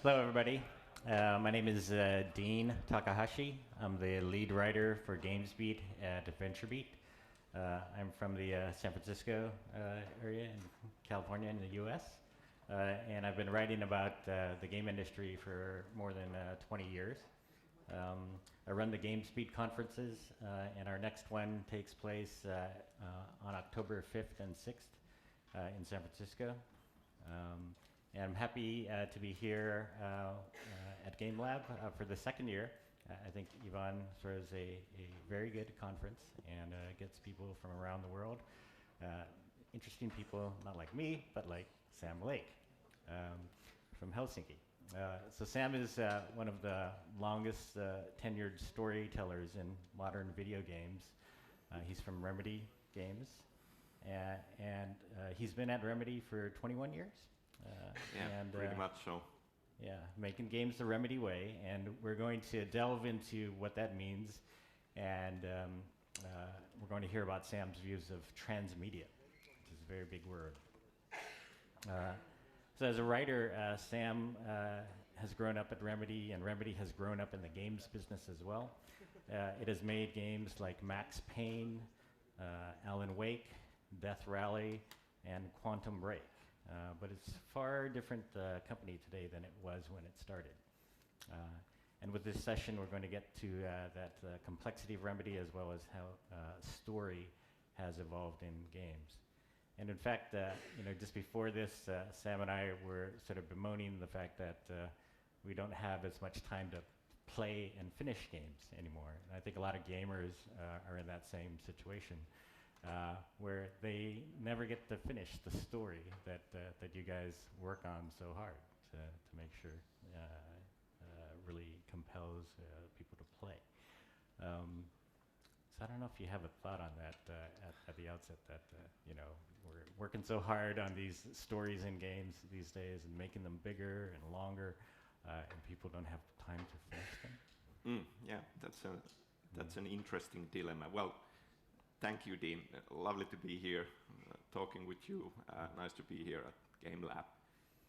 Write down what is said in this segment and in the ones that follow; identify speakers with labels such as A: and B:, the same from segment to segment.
A: Hello, everybody. My name is Dean Takahashi. I'm the lead writer for GamesBeat at VentureBeat. I'm from the San Francisco area in California in the US. And I've been writing about the game industry for more than 20 years. I run the GamesBeat conferences, and our next one takes place on October 5th and 6th in San Francisco. And I'm happy to be here at Gamelab for the second year. I think Ivan throws a very good conference and gets people from around the world. Interesting people, not like me, but like Sam Lake from Helsinki. So Sam is one of the longest tenured storytellers in modern video games. He's from Remedy Games, and he's been at Remedy for 21 years.
B: Pretty much so.
A: Yeah, making games the Remedy way, and we're going to delve into what that means, and we're going to hear about Sam's views of transmedia, which is a very big word. So as a writer, Sam has grown up at Remedy, and Remedy has grown up in the games business as well. It has made games like Max Payne, Alan Wake, Death Rally, and Quantum Break. But it's a far different company today than it was when it started. And with this session, we're going to get to that complexity of Remedy as well as how story has evolved in games. And in fact, just before this, Sam and I were sort of bemoaning the fact that we don't have as much time to play and finish games anymore. And I think a lot of gamers are in that same situation. Where they never get to finish the story that you guys work on so hard to make sure really compels people to play. So I don't know if you have a thought on that at the outset that we're working so hard on these stories in games these days and making them bigger and longer, and people don't have time to finish them.
B: Yeah, that's an interesting dilemma. Well. Thank you, Dean. Lovely to be here, talking with you. Nice to be here at Gamelab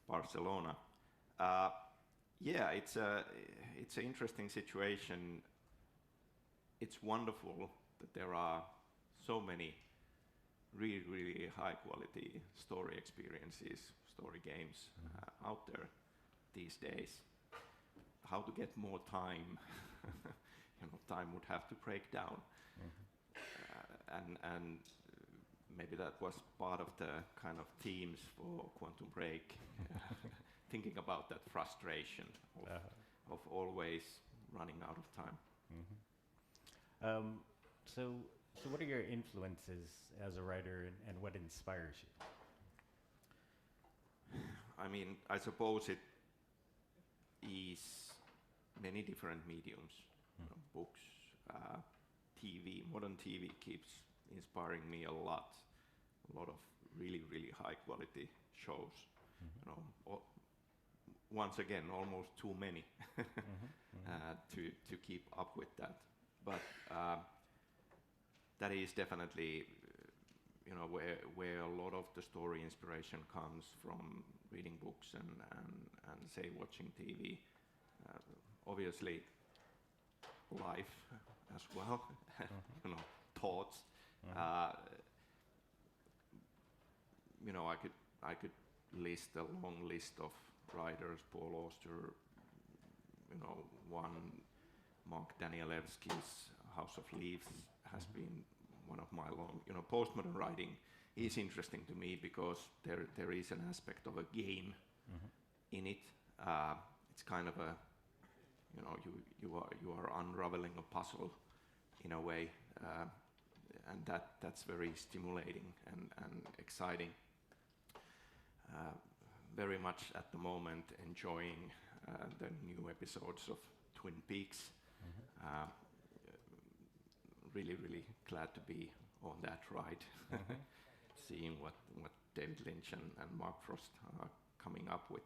B: Barcelona. Yeah, it's an interesting situation. It's wonderful that there are so many really, really high-quality story experiences, story games out there these days. How to get more time? Time would have to break down. And maybe that was part of the kind of themes for Quantum Break, thinking about that frustration of always running out of time.
A: So what are your influences as a writer, and what inspires you?
B: I mean, I suppose it is many different mediums, books, TV. Modern TV keeps inspiring me a lot of really, really high quality shows. Once again, almost too many to keep up with that. But that is definitely where a lot of the story inspiration comes from, reading books and say watching TV. Obviously, life as well, thoughts. I could list a long list of writers. Paul Auster, one. Mark Danielewski's House of Leaves has been one of my long. Postmodern writing is interesting to me because there is an aspect of a game in it. It's kind of a you are unraveling a puzzle in a way, and that's very stimulating and exciting. Very much at the moment enjoying the new episodes of Twin Peaks. Really, really glad to be on that ride, seeing what David Lynch and Mark Frost are coming up with.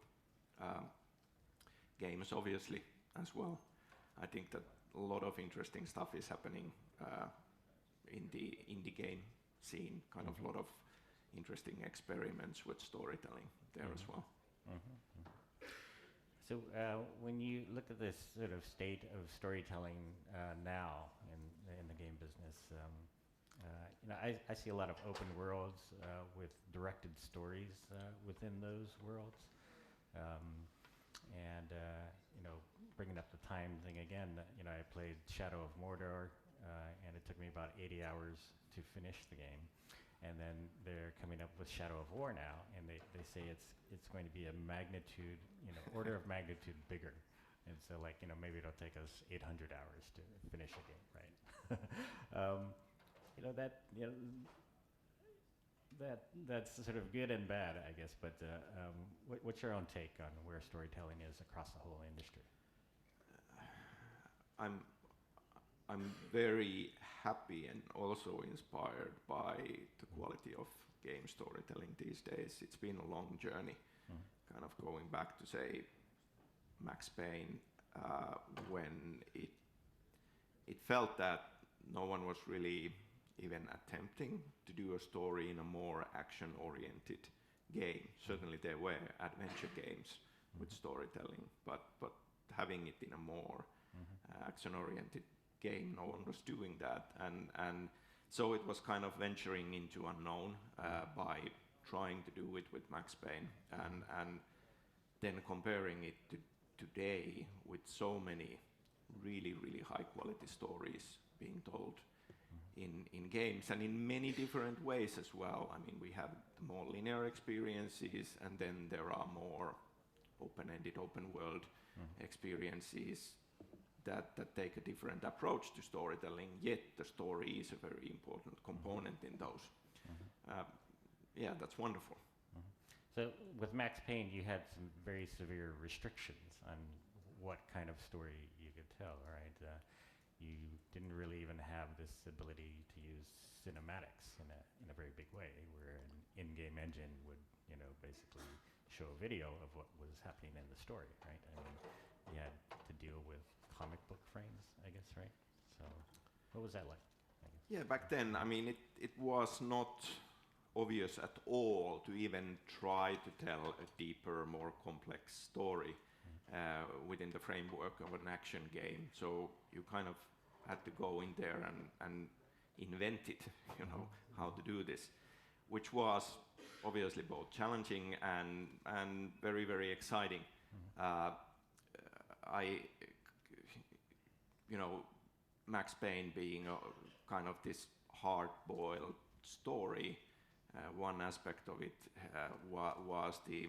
B: Games, obviously, as well. I think that a lot of interesting stuff is happening in the indie game scene, kind of a lot of interesting experiments with storytelling there as well.
A: So when you look at this sort of state of storytelling now in the game business, I see a lot of open worlds with directed stories within those worlds, and bringing up the time thing again. I played Shadow of Mordor, and it took me about 80 hours to finish the game. And then they're coming up with Shadow of War now, and they say it's going to be a magnitude, order of magnitude bigger. And so, maybe it'll take us 800 hours to finish a game, right? That's sort of good and bad, I guess. But what's your own take on where storytelling is across the whole industry?
B: I'm very happy and also inspired by the quality of game storytelling these days. It's been a long journey, kind of going back to, say, Max Payne, when it felt that no one was really even attempting to do a story in a more action-oriented game. Certainly there were adventure games with storytelling, but having it in a more action-oriented game, no one was doing that, and so it was kind of venturing into unknown by trying to do it with Max Payne, and then comparing it to today with so many really high quality stories being told in games, and in many different ways as well. I mean, we have the more linear experiences, and then there are more open-ended, open world experiences that take a different approach to storytelling, yet the story is a very important component in those. Yeah, that's wonderful.
A: So with Max Payne, you had some very severe restrictions on what kind of story you could tell, right? You didn't really even have this ability to use cinematics in a very big way, where an in-game engine would, basically show a video of what was happening in the story, right? I mean, you had to deal with comic book frames, I guess, right? So what was that like?
B: Yeah, back then, I mean, it was not obvious at all to even try to tell a deeper, more complex story within the framework of an action game. So you kind of had to go in there and invent it, how to do this, which was obviously both challenging and very exciting. Max Payne being kind of this hard-boiled story, one aspect of it was the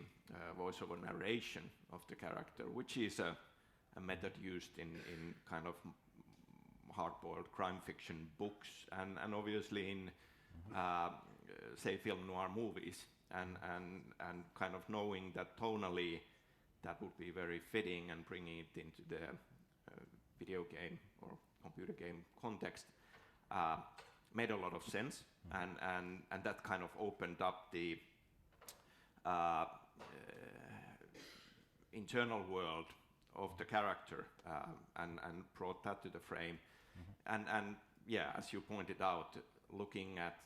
B: voiceover narration of the character, which is a method used in kind of hard-boiled crime fiction books, and obviously in say film noir movies, and kind of knowing that tonally that would be very fitting and bringing it into the video game or computer game context made a lot of sense, and that kind of opened up the internal world of the character and brought that to the frame. And yeah, as you pointed out, looking at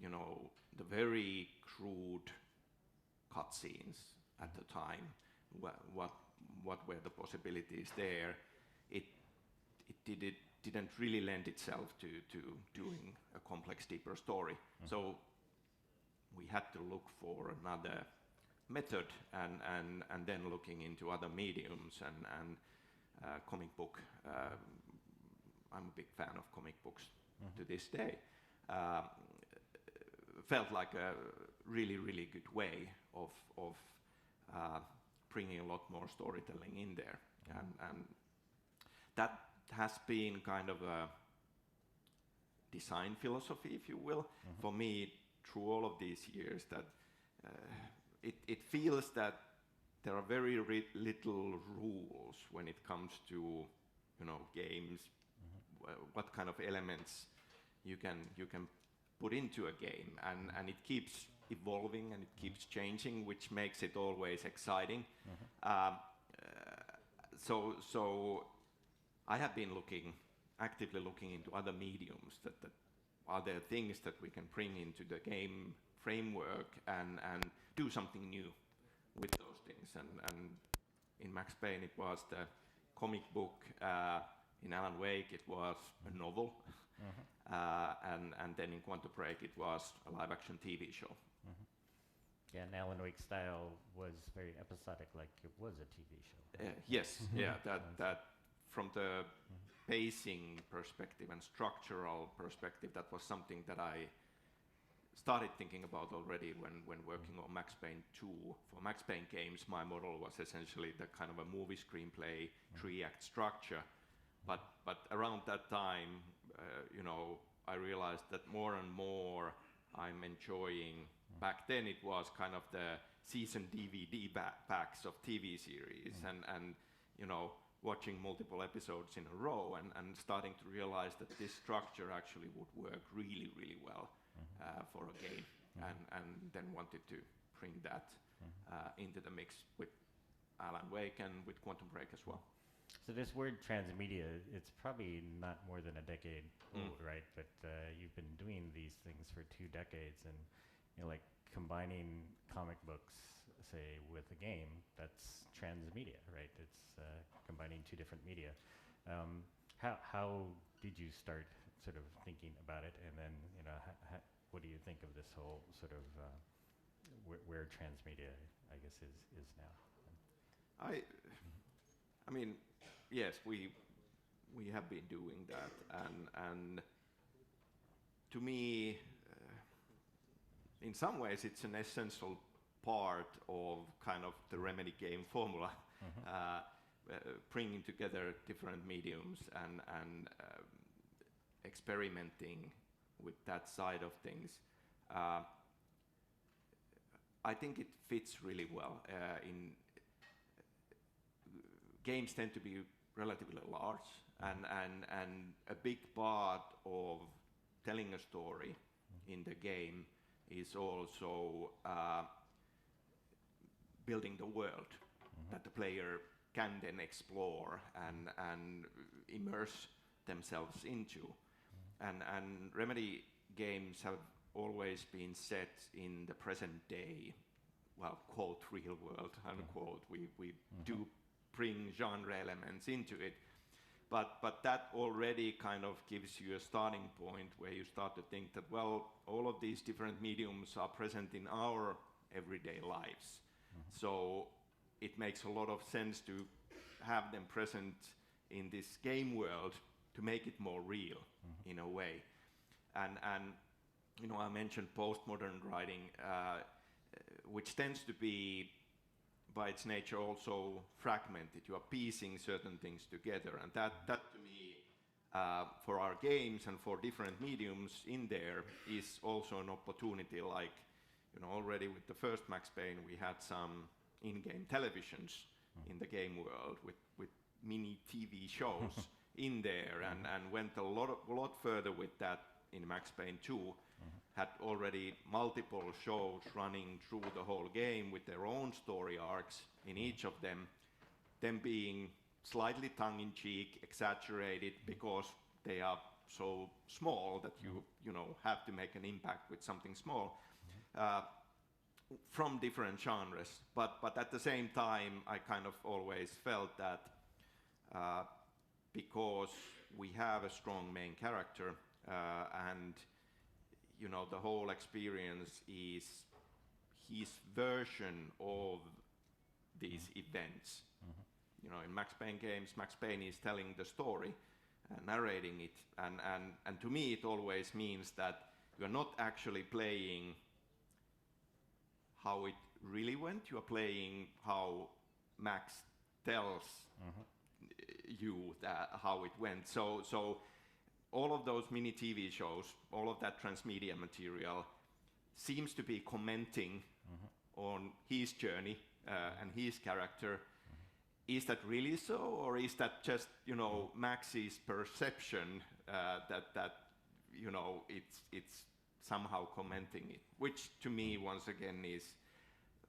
B: the very crude cutscenes at the time, what were the possibilities there, it didn't really lend itself to doing a complex, deeper story. So we had to look for another method, and then looking into other mediums and comic book. I'm a big fan of comic books to this day. Felt like a really good way of bringing a lot more storytelling in there, and that has been kind of a design philosophy, if you will, for me through all of these years, that it feels that there are very little rules when it comes to games, what kind of elements you can put into a game, and it keeps evolving and it keeps changing, which makes it always exciting. So I have been actively looking into other mediums, that are there things that we can bring into the game framework and do something new with those things, and in Max Payne it was the comic book. In Alan Wake it was a novel. And then in Quantum Break it was a live-action TV show.
A: Yeah, and Alan Wake's style was very episodic, like it was a TV show.
B: Yes, yeah, that from the pacing perspective and structural perspective, that was something that I started thinking about already when working on Max Payne 2. For Max Payne games, my model was essentially the kind of a movie screenplay, 3-act structure. But around that time, I realized that more and more I'm enjoying. Back then it was kind of the season DVD packs of TV series and watching multiple episodes in a row and starting to realize that this structure actually would work really, really well for a game, and then wanted to bring that into the mix with Alan Wake and with Quantum Break as well.
A: So this word transmedia, it's probably not more than a decade old, right? But you've been doing these things for 2 decades, and like combining comic books, say, with a game, that's transmedia, right? It's combining 2 different media. How did you start sort of thinking about it, and then what do you think of this whole sort of where transmedia, I guess, is now?
B: I mean, yes, we have been doing that, and to me, in some ways, it's an essential part of kind of the Remedy game formula, bringing together different mediums and experimenting with that side of things. I think it fits really well. Games tend to be relatively large, and a big part of telling a story in the game is also building the world that the player can then explore and immerse themselves into. And Remedy games have always been set in the present day, well, quote, real world, unquote. We do bring genre elements into it, but that already kind of gives you a starting point where you start to think that, well, all of these different mediums are present in our everyday lives. So it makes a lot of sense to have them present in this game world to make it more real in a way. And I mentioned postmodern writing, which tends to be by its nature also fragmented. You are piecing certain things together, and that to me, for our games and for different mediums in there, is also an opportunity. Like, already with the first Max Payne, we had some in-game televisions in the game world with mini TV shows in there, and went a lot further with that in Max Payne 2. Had already multiple shows running through the whole game with their own story arcs in each of them being slightly tongue-in-cheek, exaggerated, because they are so small that you have to make an impact with something small from different genres. But at the same time, I kind of always felt that because we have a strong main character and the whole experience is his version of these events. In Max Payne games, Max Payne is telling the story, narrating it, and to me it always means that you're not actually playing how it really went, you are playing how Max tells you how it went. So all of those mini TV shows, all of that transmedia material seems to be commenting on his journey and his character. Is that really so, or is that just Max's perception that it's somehow commenting it? Which to me, once again, is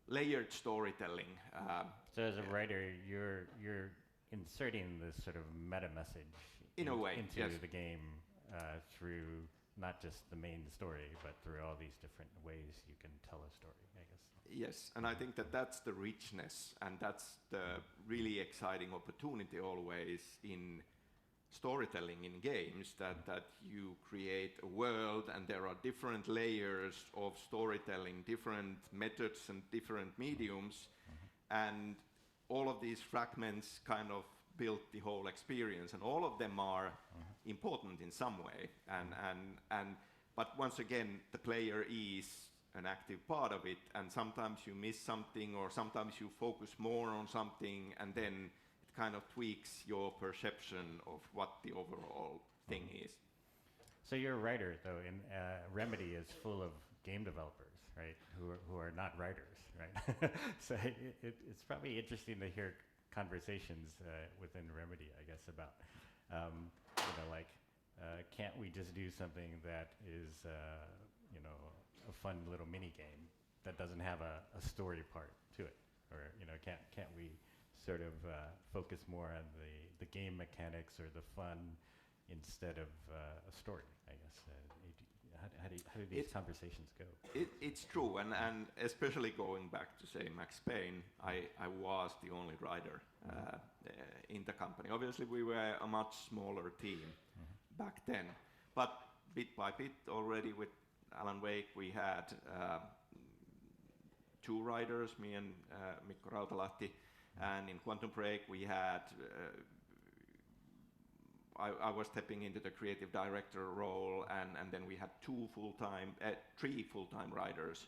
B: layered storytelling.
A: So as a writer, you're inserting this sort of meta message
B: in a way
A: into the game through not just the main story, but through all these different ways you can tell a story, I guess.
B: Yes, and I think that that's the richness, and that's the really exciting opportunity always in storytelling in games, that you create a world and there are different layers of storytelling, different methods and different mediums, and all of these fragments kind of build the whole experience, and all of them are important in some way, but once again the player is an active part of it, and sometimes you miss something, or sometimes you focus more on something, and then it kind of tweaks your perception of what the overall thing is.
A: So you're a writer, though, and Remedy is full of game developers, right, who are not writers, right? So it's probably interesting to hear conversations within Remedy, I guess, about, can't we just do something that is, a fun little mini game that doesn't have a story part to it, or can't we sort of focus more on the game mechanics or the fun instead of a story, I guess. How do these conversations go?
B: It's true, and especially going back to, say, Max Payne, I was the only writer in the company. Obviously, we were a much smaller team back then, but bit by bit already with Alan Wake, we had 2 writers, me and Mikko Rautalahti, and in Quantum Break we had I was stepping into the creative director role, and then we had 3 full-time writers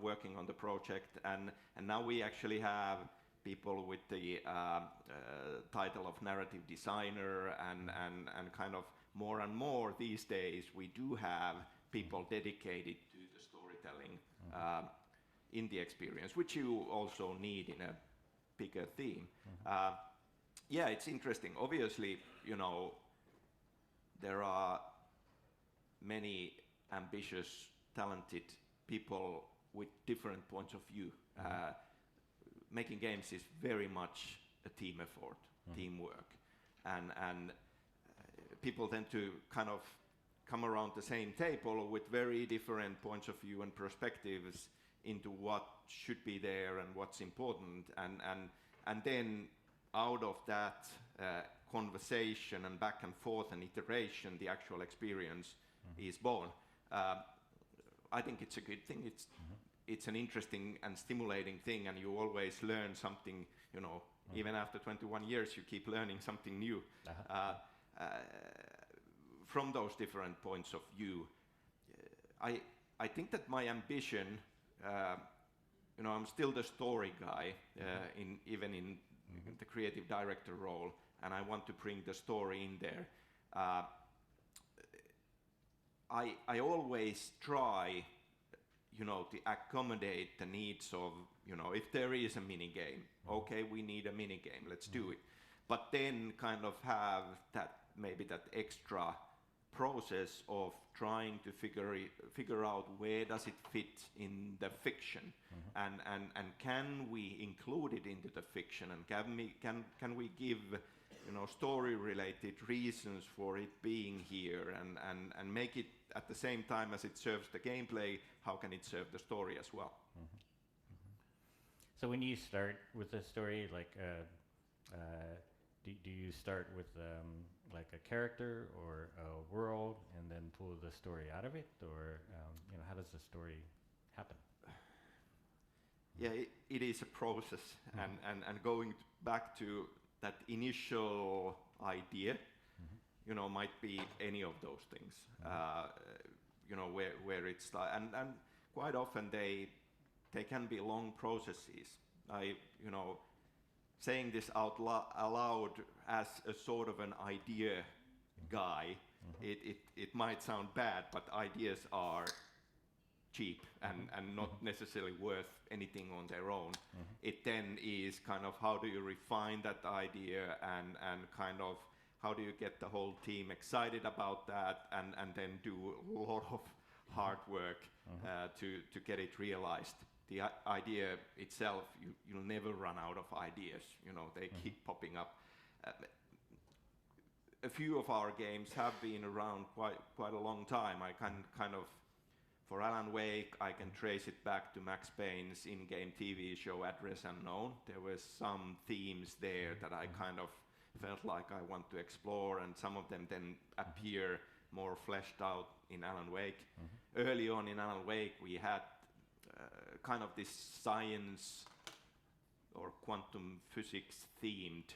B: working on the project, and now we actually have people with the title of narrative designer, and kind of more and more these days we do have people dedicated to the storytelling in the experience, which you also need in a bigger theme. Yeah, it's interesting. Obviously, there are many ambitious, talented people with different points of view. Making games is very much a team effort, teamwork, and people tend to kind of come around the same table with very different points of view and perspectives into what should be there and what's important, and then out of that conversation and back and forth and iteration, the actual experience is born. I think it's a good thing. It's an interesting and stimulating thing, and you always learn something. Even after 21 years, you keep learning something new. From those different points of view. I think that my ambition, I'm still the story guy, even in the creative director role, and I want to bring the story in there. I always try, to accommodate the needs of, if there is a mini game, okay, we need a mini game, let's do it. But then kind of have maybe that extra process of trying to figure out where does it fit in the fiction, and can we include it into the fiction, and can we give story related reasons for it being here, and make it at the same time as it serves the gameplay, how can it serve the story as well?
A: So when you start with a story, like do you start with like a character or a world and then pull the story out of it, or how does the story happen?
B: Yeah, it is a process, and going back to that initial idea, might be any of those things, where it's and quite often they can be long processes. Saying this out aloud as a sort of an idea guy, it might sound bad, but ideas are cheap and not necessarily worth anything on their own. It then is kind of how do you refine that idea, and kind of how do you get the whole team excited about that, and then do a lot of hard work to get it realized. The idea itself, you'll never run out of ideas. They keep popping up. a few of our games have been around quite a long time. I can kind of, for Alan Wake, I can trace it back to Max Payne's in-game TV show Address Unknown. There were some themes there that I kind of felt like I want to explore, and some of them then appear more fleshed out in Alan Wake. Early on in Alan Wake, we had kind of this science or quantum physics themed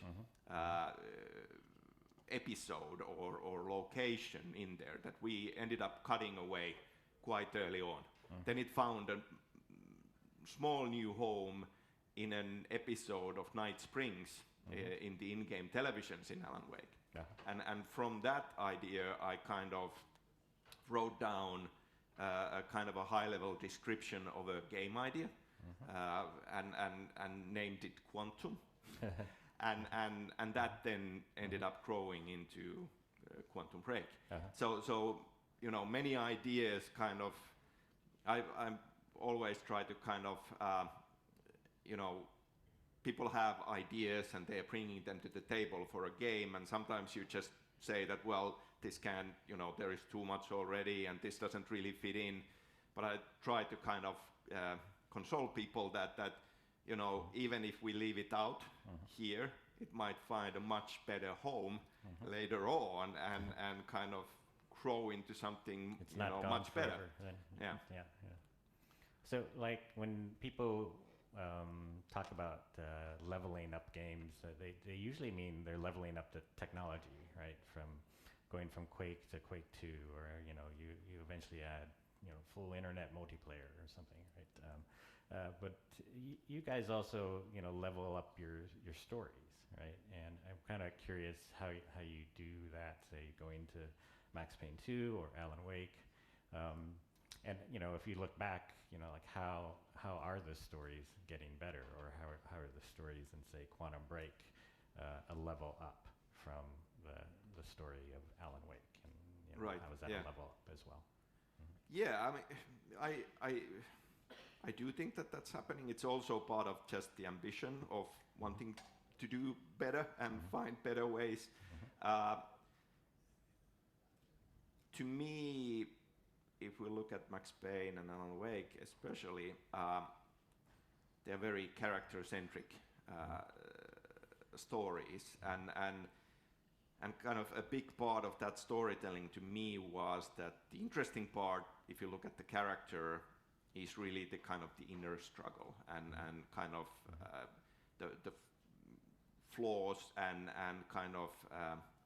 B: episode or location in there that we ended up cutting away quite early on. Then it found a small new home in an episode of Night Springs in the in-game televisions in Alan Wake. And from that idea, I kind of wrote down a kind of a high-level description of a game idea and named it Quantum. and that then ended up growing into Quantum Break. So you know, many ideas kind of, I'm always try to kind of, you know, people have ideas and they're bringing them to the table for a game, and sometimes you just say that, well, this can, you know, there is too much already and this doesn't really fit in. But I try to kind of console people that you know, even if we leave it out here, it might find a much better home later on and kind of grow into something,
A: it's
B: you know, much better.
A: Yeah. So like when people talk about leveling up games, they usually mean they're leveling up the technology, right? From going from Quake to Quake 2, or you know, you eventually add, you know, full internet multiplayer or something, right? But you guys also, you know, level up your stories, right? And I'm kind of curious how you do that, say going to Max Payne 2 or Alan Wake, and you know, if you look back, you know, like how are the stories getting better, or how are the stories in, say, Quantum Break a level up from the story of Alan Wake, and you know, how is that a level up as well?
B: Yeah, I mean, I do think that that's happening. It's also part of just the ambition of wanting to do better and find better ways. To me, if we look at Max Payne and Alan Wake especially, they're very character-centric stories, and kind of a big part of that storytelling to me was that the interesting part, if you look at the character, is really the kind of the inner struggle and kind of the flaws and kind of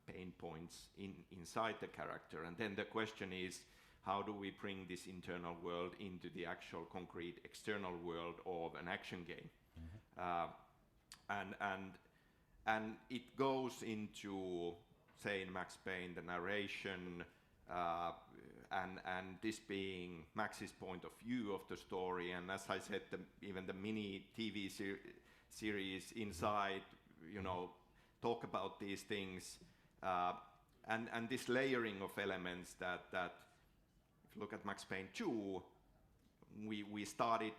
B: pain points inside the character. And then the question is, how do we bring this internal world into the actual concrete external world of an action game? And it goes into, say, in Max Payne, the narration, and this being Max's point of view of the story, and as I said, even the mini TV series inside, you know, talk about these things, and this layering of elements that if you look at Max Payne 2, we started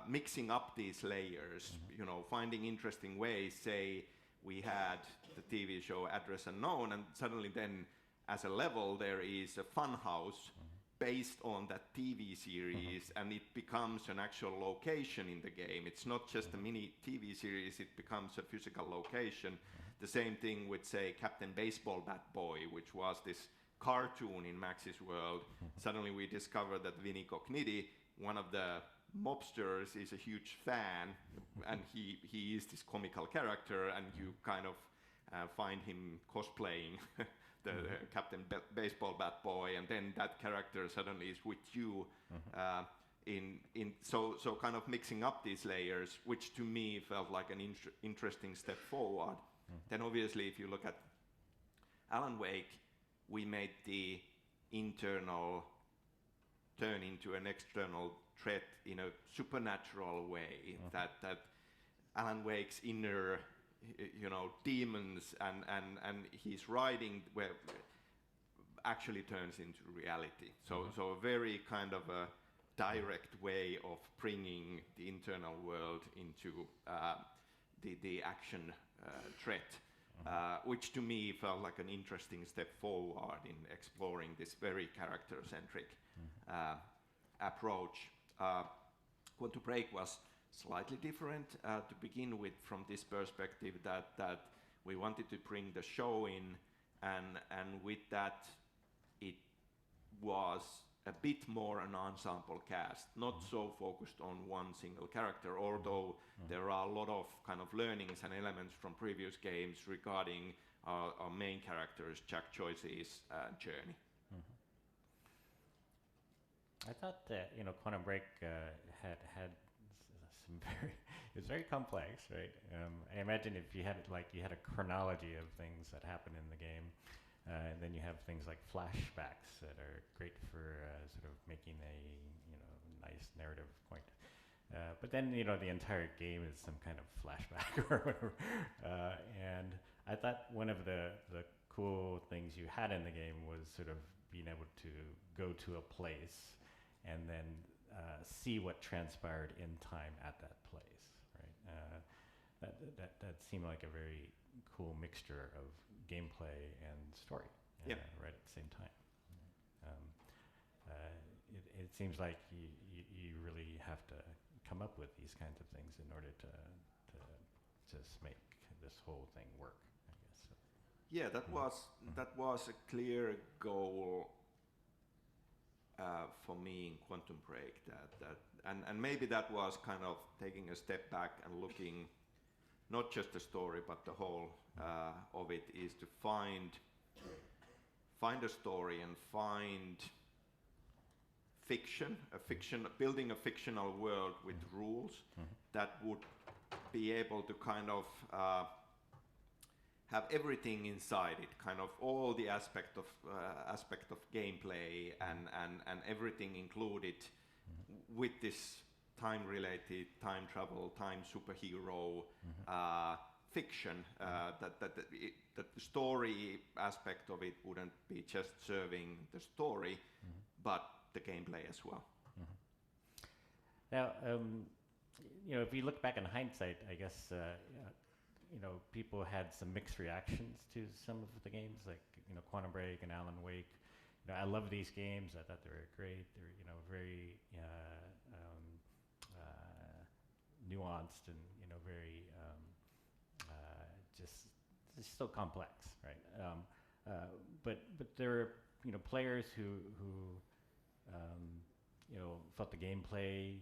B: mixing up these layers, you know, finding interesting ways. Say we had the TV show Address Unknown, and suddenly then as a level there is a fun house based on that TV series, and it becomes an actual location in the game. It's not just a mini TV series, it becomes a physical location. The same thing with, say, Captain Baseball Bat Boy, which was this cartoon in Max's world. Suddenly we discovered that Vinnie Cogniti, one of the mobsters, is a huge fan, and he is this comical character, and you kind of find him cosplaying the Captain Baseball Bat Boy, and then that character suddenly is with you. So kind of mixing up these layers, which to me felt like an interesting step forward. Then obviously if you look at Alan Wake, we made the internal turn into an external threat in a supernatural way, that Alan Wake's inner, you know, demons and his writing where actually turns into reality. So a very kind of a direct way of bringing the internal world into the action threat. which to me felt like an interesting step forward in exploring this very character-centric approach. Quantum Break was slightly different to begin with, from this perspective that we wanted to bring the show in, and with that it was a bit more an ensemble cast, not so focused on one single character, although there are a lot of kind of learnings and elements from previous games regarding our main characters, Jack Joyce's journey.
A: I thought that Quantum Break had some very it's very complex, right? I imagine if you had you had a chronology of things that happen in the game, and then you have things like flashbacks that are great for sort of making a nice narrative point. But then the entire game is some kind of flashback or whatever. And I thought one of the cool things you had in the game was sort of being able to go to a place and then see what transpired in time at that place, right? That seemed like a very cool mixture of gameplay and story, right at the same time. It seems like you really have to come up with these kinds of things in order to just make this whole thing work, I guess. So.
B: Yeah, that was a clear goal for me in Quantum Break. And maybe that was kind of taking a step back and looking not just the story but the whole of it, is to find a story and find building a fictional world with rules that would be able to kind of have everything inside it, kind of all the aspect of gameplay and everything included with this time-related, time travel, time superhero fiction. That the story aspect of it wouldn't be just serving the story, but the gameplay as well.
A: Now, if you look back in hindsight, I guess people had some mixed reactions to some of the games, like Quantum Break and Alan Wake. I love these games. I thought they were great. They're very nuanced and very just so complex, right? But there are players who felt the gameplay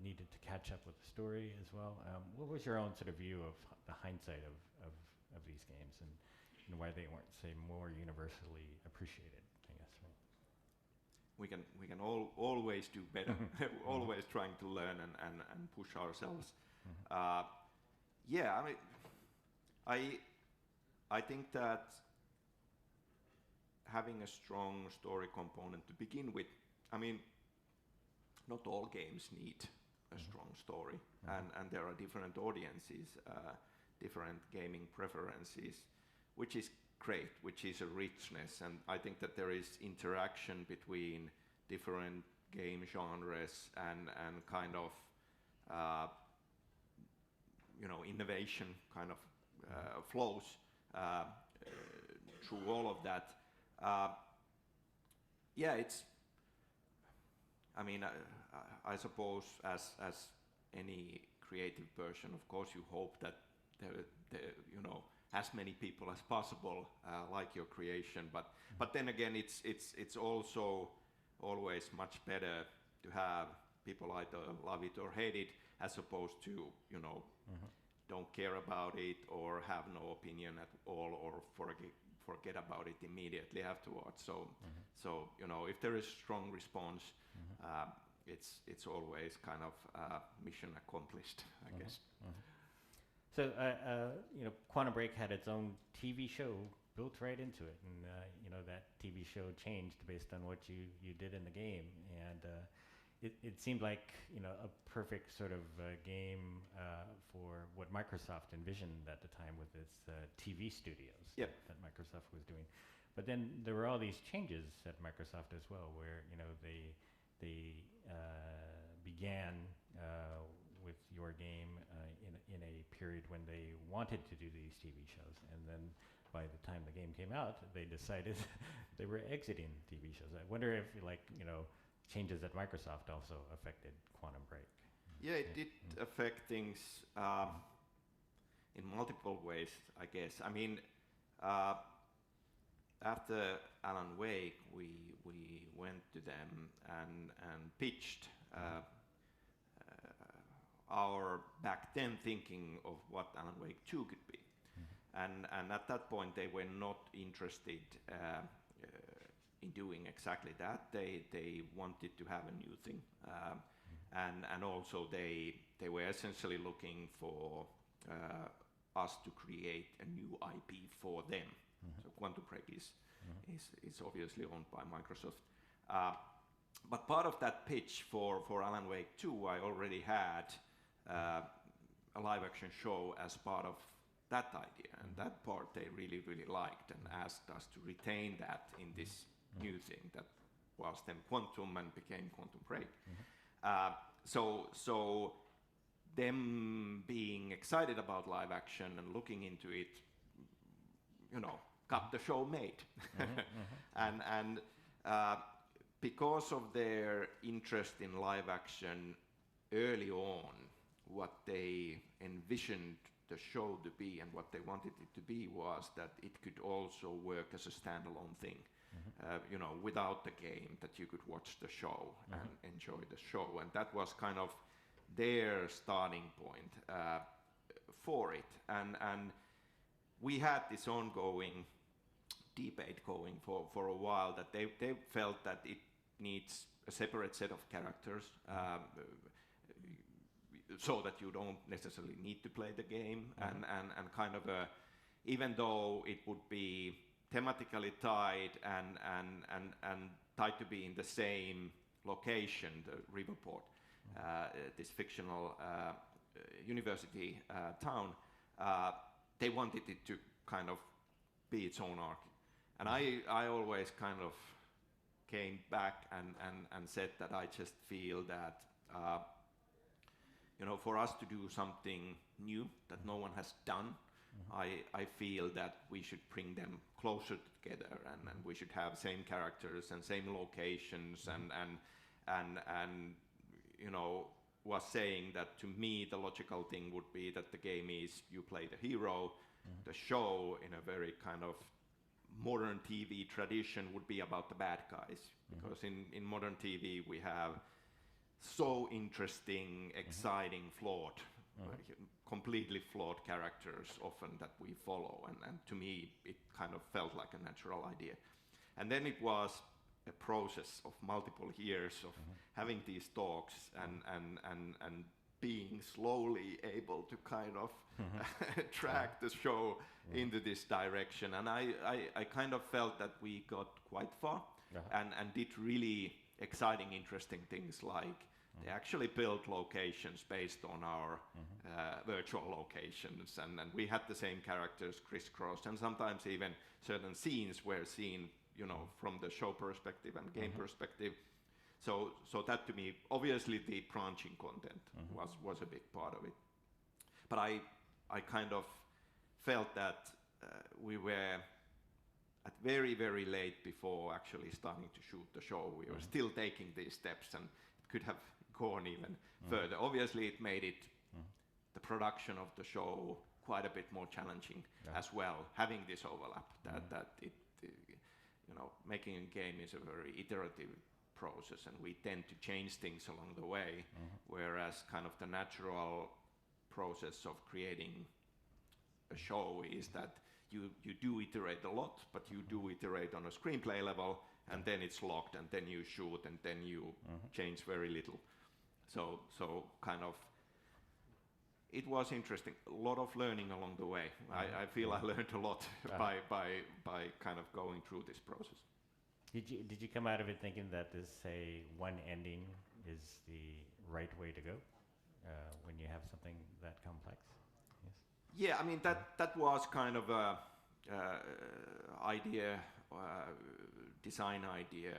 A: needed to catch up with the story as well. What was your own sort of view of the hindsight of these games and why they weren't, say, more universally appreciated, I guess, right?
B: We can always do better. Always trying to learn and push ourselves. Yeah, I mean, I think that having a strong story component to begin with, I mean, not all games need a strong story, and there are different audiences, different gaming preferences, which is great, which is a richness, and I think that there is interaction between different game genres and kind of innovation kind of flows through all of that. Yeah, I suppose as any creative person, of course, you hope that as many people as possible like your creation. But then again, it's also always much better to have people either love it or hate it, as opposed to don't care about it or have no opinion at all, or forget about it immediately afterwards. So if there is strong response, it's always kind of mission accomplished, I guess.
A: So Quantum Break had its own TV show built right into it, and that TV show changed based on what you did in the game, and it seemed like a perfect sort of game for what Microsoft envisioned at the time with its TV studios that Microsoft was doing. But then there were all these changes at Microsoft as well, where they began with your game in a period when they wanted to do these TV shows, and then by the time the game came out, they decided they were exiting TV shows. I wonder if, like, changes at Microsoft also affected Quantum Break.
B: Yeah, it did affect things in multiple ways, I guess. I mean, after Alan Wake, we went to them and pitched our back then thinking of what Alan Wake 2 could be. And at that point, they were not interested in doing exactly that. They wanted to have a new thing. And also they were essentially looking for us to create a new IP for them. So Quantum Break is obviously owned by Microsoft. But part of that pitch for Alan Wake 2, I already had a live action show as part of that idea, and that part they really, really liked and asked us to retain that in this new thing that was then Quantum and became Quantum Break. So them being excited about live action and looking into it, got the show made. And because of their interest in live action early on, what they envisioned the show to be and what they wanted it to be was that it could also work as a standalone thing. Without the game, that you could watch the show and enjoy the show. And that was kind of their starting point for it. And we had this ongoing debate going for a while that they felt that it needs a separate set of characters so that you don't necessarily need to play the game, and kind of even though it would be thematically tied and tied to be in the same location, the Riverport, this fictional university town, they wanted it to kind of be its own arc. And I always kind of came back and said that I just feel that for us to do something new that no one has done, I feel that we should bring them closer together, and we should have same characters and same locations, and was saying that to me the logical thing would be that the game is you play the hero, the show in a very kind of modern TV tradition would be about the bad guys, because in modern TV we have so interesting, exciting, flawed, completely flawed characters often that we follow, and to me it kind of felt like a natural idea. And then it was a process of multiple years of having these talks and being slowly able to kind of track the show into this direction. And I kind of felt that we got quite far and did really exciting, interesting things, like they actually built locations based on our virtual locations, and we had the same characters crisscrossed, and sometimes even certain scenes were seen, from the show perspective and game perspective. So that to me, obviously the branching content was a big part of it. But I kind of felt that we were at very, very late before actually starting to shoot the show. We were still taking these steps, and it could have gone even further. Obviously it made it, the production of the show, quite a bit more challenging as well, having this overlap, that it, making a game is a very iterative process, and we tend to change things along the way, whereas kind of the natural process of creating a show is that you do iterate a lot, but you do iterate on a screenplay level, and then it's locked, and then you shoot, and then you change very little. So kind of, it was interesting, a lot of learning along the way. I feel I learned a lot by kind of going through this process.
A: Did you come out of it thinking that this, say, one ending is the right way to go when you have something that complex? Yes.
B: Yeah, I mean that was kind of a idea, design idea,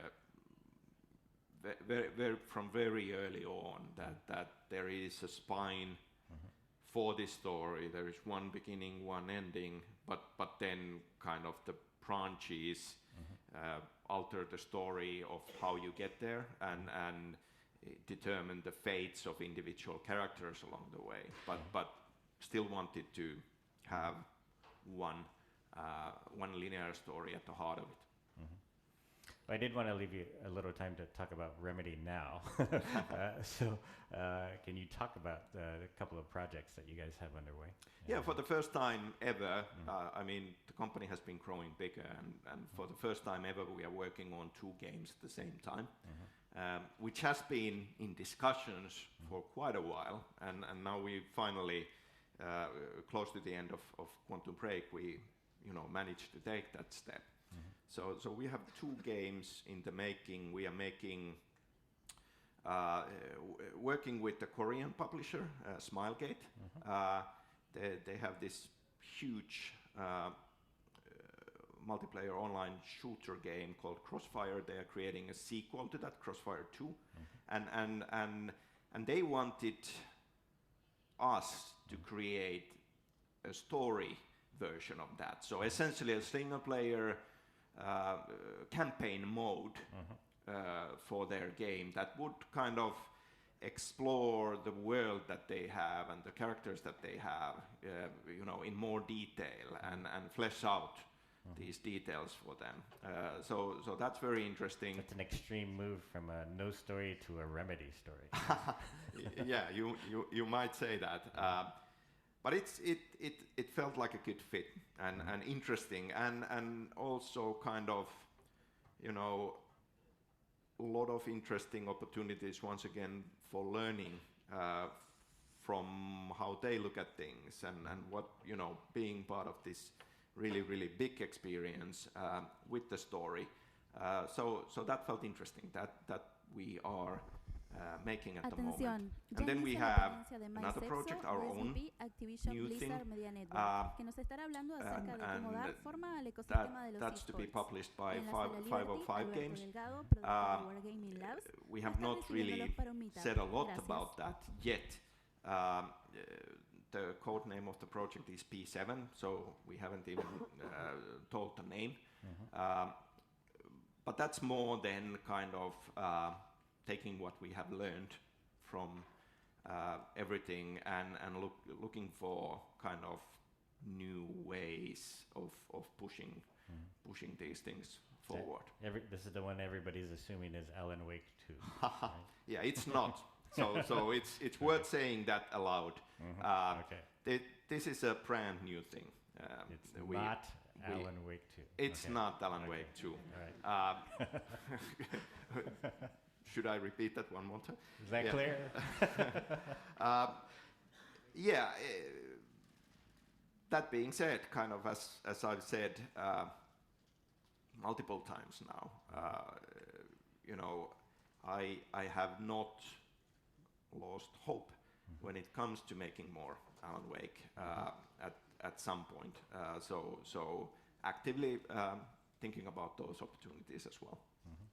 B: from very early on, that there is a spine for this story. There is one beginning, one ending, but then kind of the branches alter the story of how you get there and determine the fates of individual characters along the way. But still wanted to have one linear story at the heart of it.
A: I did want to leave you a little time to talk about Remedy now. Can you talk about a couple of projects that you guys have underway?
B: Yeah, for the first time ever, I mean, the company has been growing bigger, and for the first time ever, we are working on 2 games at the same time, which has been in discussions for quite a while, and now we finally, close to the end of Quantum Break, we managed to take that step. So we have 2 games in the making. We are making, working with the Korean publisher, Smilegate. They have this huge multiplayer online shooter game called Crossfire. They are creating a sequel to that, Crossfire 2. And they wanted us to create a story version of that. So essentially a single player campaign mode for their game that would kind of explore the world that they have and the characters that they have, in more detail and flesh out these details for them. So that's very interesting.
A: It's an extreme move from a no story to a Remedy story.
B: Yeah, you might say that. But it felt like a good fit and interesting and also kind of, a lot of interesting opportunities once again for learning from how they look at things and what, being part of this really, really big experience with the story. So that felt interesting that we are making at the moment. And then we have another project, our own new thing, that's to be published by 505 Games. We have not really said a lot about that yet. The code name of the project is P7, so we haven't even told the name. But that's more than kind of taking what we have learned from everything and looking for kind of new ways of pushing these things forward.
A: This is the one everybody's assuming is Alan Wake 2. Right?
B: Yeah, it's not. So it's worth saying that aloud.
A: Okay.
B: This is a brand new thing.
A: It's not Alan Wake 2.
B: It's not Alan Wake 2.
A: All right.
B: Should I repeat that one more time?
A: Is that clear?
B: Yeah. That being said, kind of as I've said multiple times now, I have not lost hope when it comes to making more Alan Wake at some point. So actively thinking about those opportunities as well.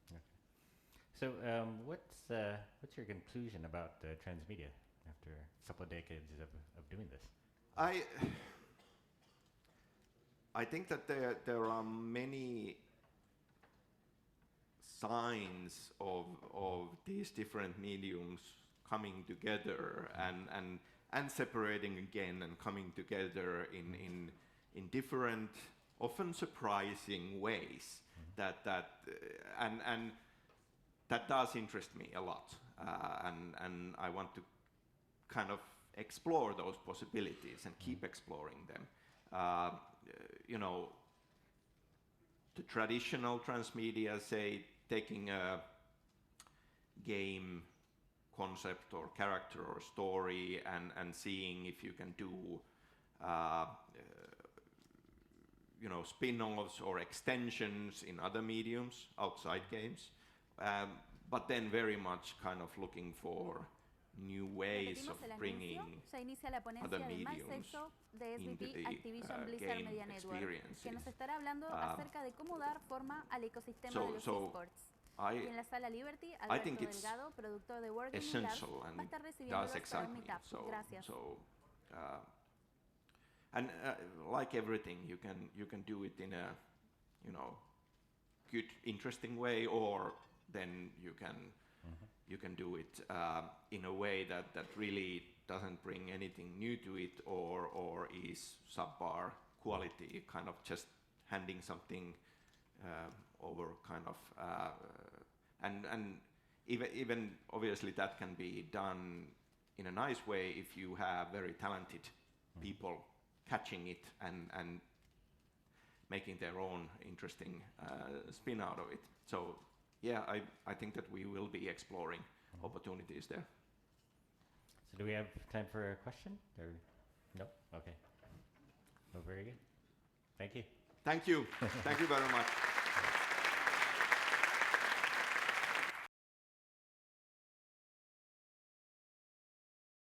A: Okay. So what's your conclusion about transmedia after a couple of decades of doing this?
B: I think that there are many signs of these different mediums coming together and separating again and coming together in different, often surprising ways. And that does interest me a lot, and I want to kind of explore those possibilities and keep exploring them. The traditional transmedia, say, taking a game concept or character or story and seeing if you can do spin-offs or extensions in other mediums outside games, but then very much kind of looking for new ways of bringing other mediums into the game experience. So I think it's essential and does excite me. So and like everything, you can do it in a good, interesting way, or then you can do it in a way that really doesn't bring anything new to it, or is subpar quality, kind of just handing something over, kind of, and even obviously that can be done in a nice way if you have very talented people catching it and making their own interesting spin out of it. So yeah, I think that we will be exploring opportunities there.
A: So do we have time for a question? Or no? Okay. Oh, very good. Thank you.
B: Thank you. Thank you very much.